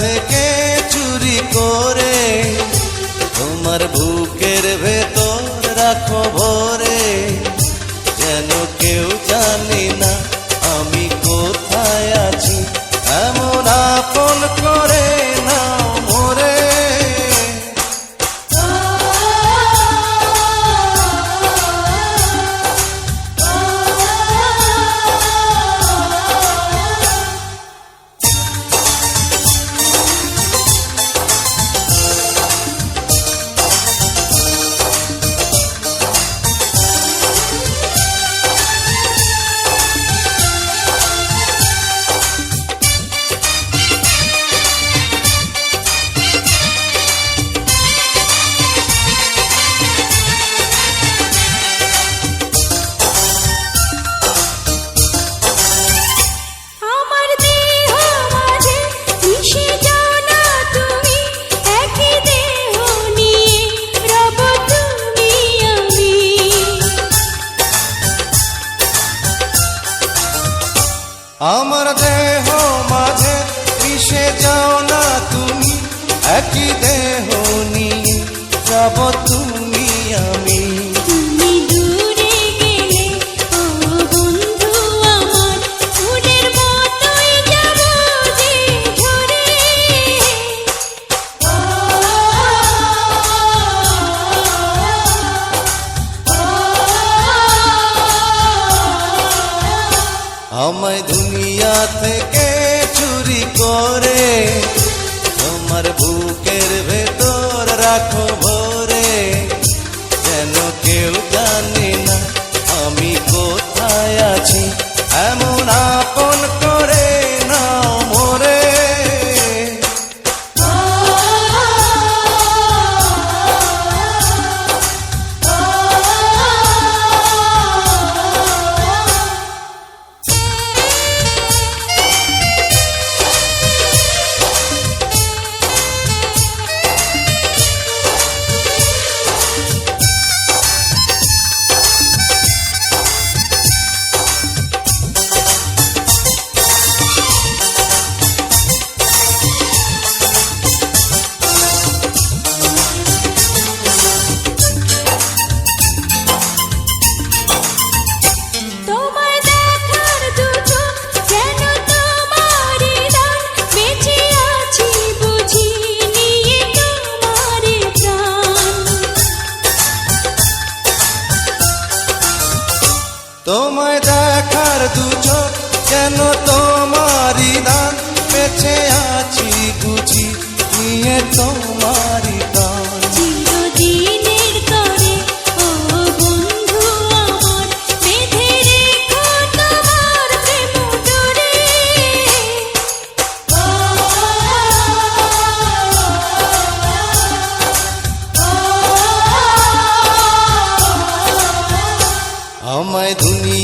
থেকে চুরি করে তোমার বুকের ভেতর রাখো ভরে, যেন কেউ জানি না আমি কোথায় আছি, এমন আপন করে নাও মোরে। আমার দেহ মাঝে মিশে যাও না তুমি, একই দেহ নিয়ে যাব তুমি আমি। তুমি দূরে গেলে ও বন্ধু আমার, ফুলের মতোই যাব যে ঝরে। আমায় দুনিয়া থেকে চুরি করে তোমার বুকের ভেতর রাখো ভরে, যেন কেউ জানি না আমি কোথায় আছি, এমন আপন করে নাও মোরে। তোমায় দেখার দু চোখ কেন তোমারই দান, বেঁচে আছি বুঝি নিয়ে তোমারই গান। চিরদিনের তরে ও বন্ধু আমার, বেঁধে রেখো তোমার প্রেম ডোরে। আমায় দুনিয়া